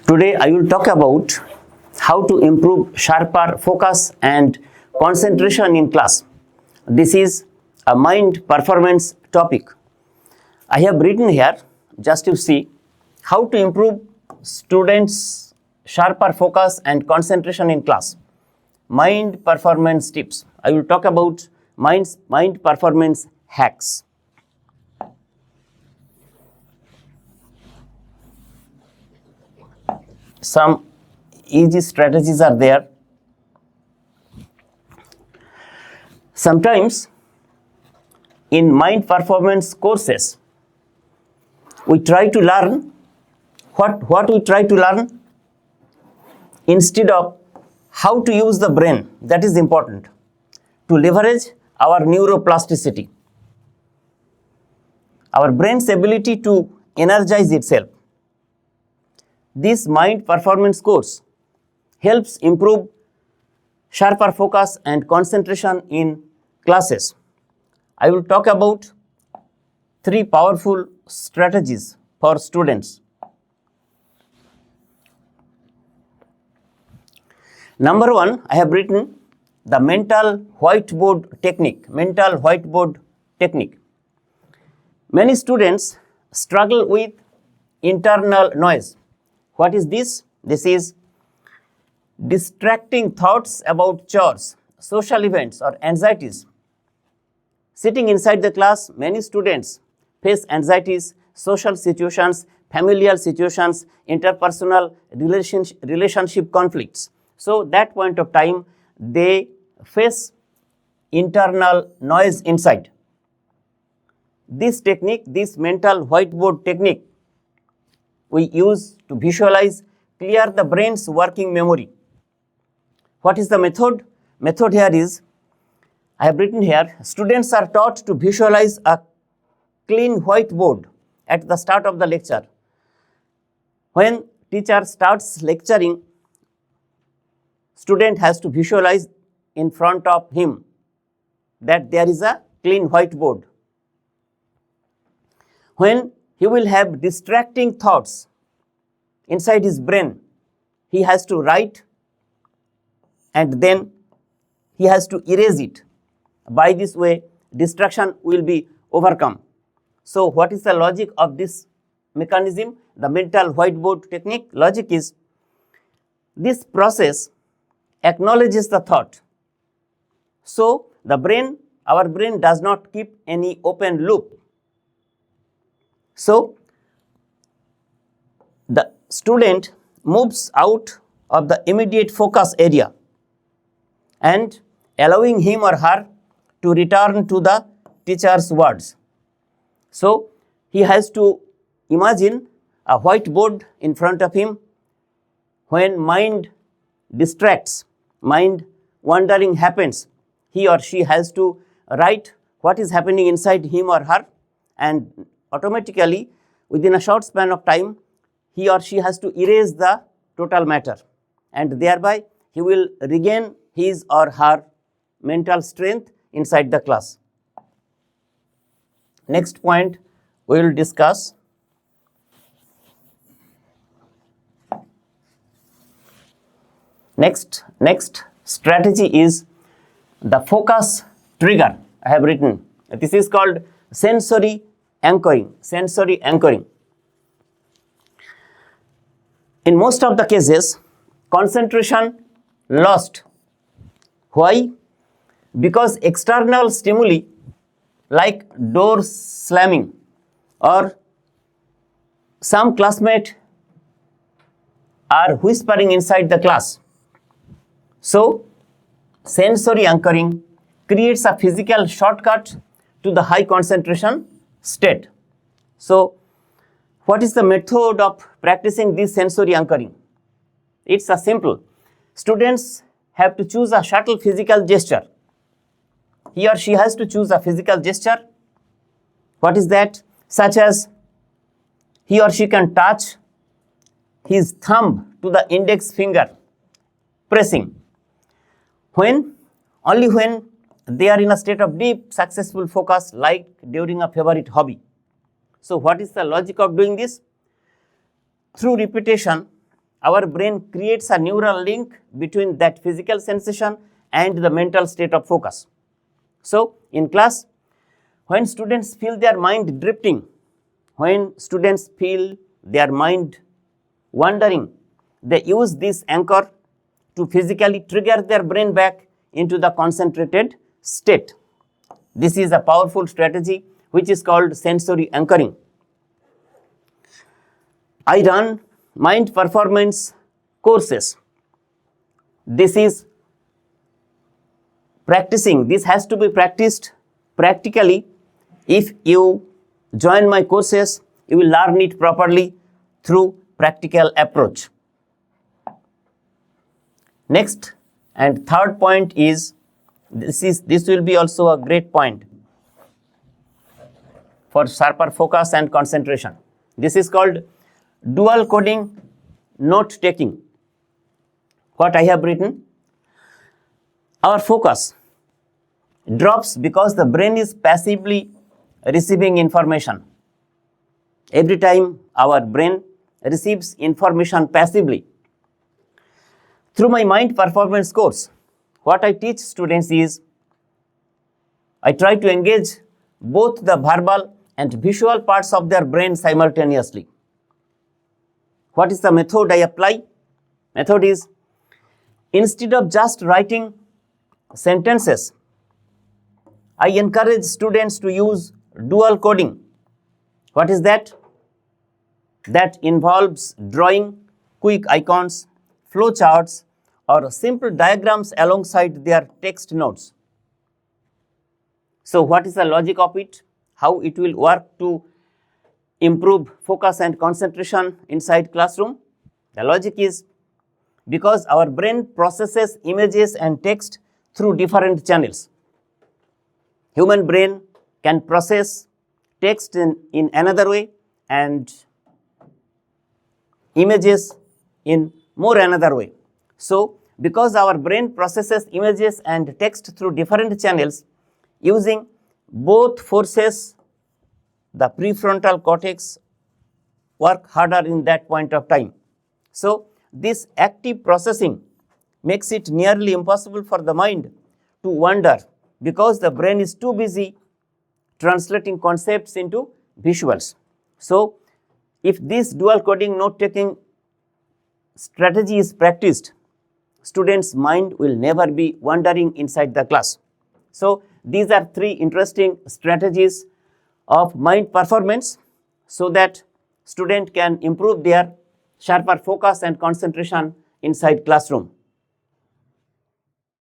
Today I will talk about how to improve sharper focus and concentration in class. This is a mind performance topic. I have written here just to see how to improve students' sharper focus and concentration in class. Mind performance tips. I will talk about mind performance hacks. Some easy strategies are there. Sometimes in mind performance courses, we try to learn what we try to learn instead of how to use the brain. That is important to leverage our neuroplasticity, our brain's ability to energize itself. This mind performance course helps improve sharper focus and concentration in classes. I will talk about 3 powerful strategies for students. Number 1, I have written the mental whiteboard technique. Mental whiteboard technique. Many students struggle with internal noise. What is this? This is distracting thoughts about chores, social events, or anxieties. Sitting inside the class, many students face anxieties, social situations, familial situations, interpersonal relationship conflicts. So that point of time, they face internal noise inside. This technique, this mental whiteboard technique, we use to visualize, clear the brain's working memory. What is the method? Method here is, I have written here, students are taught to visualize a clean whiteboard at the start of the lecture. When teacher starts lecturing, student has to visualize in front of him that there is a clean whiteboard. When he will have distracting thoughts inside his brain, he has to write and then he has to erase it. By this way, distraction will be overcome. So what is the logic of this mechanism, the mental whiteboard technique? Logic is, this process acknowledges the thought. So the brain, our brain does not keep any open loop. So the student moves out of the immediate focus area and allowing him or her to return to the teacher's words. So he has to imagine a whiteboard in front of him. When mind distracts, mind wandering happens, he or she has to write what is happening inside him or her, and automatically within a short span of time, he or she has to erase the total matter, and thereby he will regain his or her mental strength inside the class. Next point we will discuss. Next strategy is the focus trigger. I have written, this is called sensory anchoring. Sensory anchoring. In most of the cases, concentration lost. Why? Because external stimuli like door slamming or some classmate are whispering inside the class. So sensory anchoring creates a physical shortcut to the high concentration state. So what is the method of practicing this sensory anchoring? It's a simple. Students have to choose a subtle physical gesture. He or she has to choose a physical gesture. What is that? Such as he or she can touch his thumb to the index finger, pressing. Only when they are in a state of deep, successful focus, like during a favorite hobby. So what is the logic of doing this? Through repetition, our brain creates a neural link between that physical sensation and the mental state of focus. So, in class, when students feel their mind drifting, when students feel their mind wandering, they use this anchor to physically trigger their brain back into the concentrated state. This is a powerful strategy which is called sensory anchoring. I run mind performance courses. This is practicing. This has to be practiced practically. If you join my courses, you will learn it properly through practical approach. Next and third point is this will be also a great point for sharper focus and concentration. This is called dual coding note taking. What I have written, our focus drops because the brain is passively receiving information. Every time our brain receives information passively. Through my mind performance course, what I teach students is I try to engage both the verbal and visual parts of their brain simultaneously. What is the method I apply? Method is, instead of just writing sentences, I encourage students to use dual coding. What is that? That involves drawing quick icons, flowcharts, or simple diagrams alongside their text notes. So what is the logic of it? How it will work to improve focus and concentration inside classroom? The logic is, because our brain processes images and text through different channels. Human brain can process text in another way and images in more another way. So, because our brain processes images and text through different channels, using both forces, the prefrontal cortex work harder in that point of time. So, this active processing makes it nearly impossible for the mind to wander because the brain is too busy translating concepts into visuals. So, if this dual coding note taking strategy is practiced, students' mind will never be wandering inside the class. So, these are three interesting strategies of mind performance so that student can improve their sharper focus and concentration inside classroom.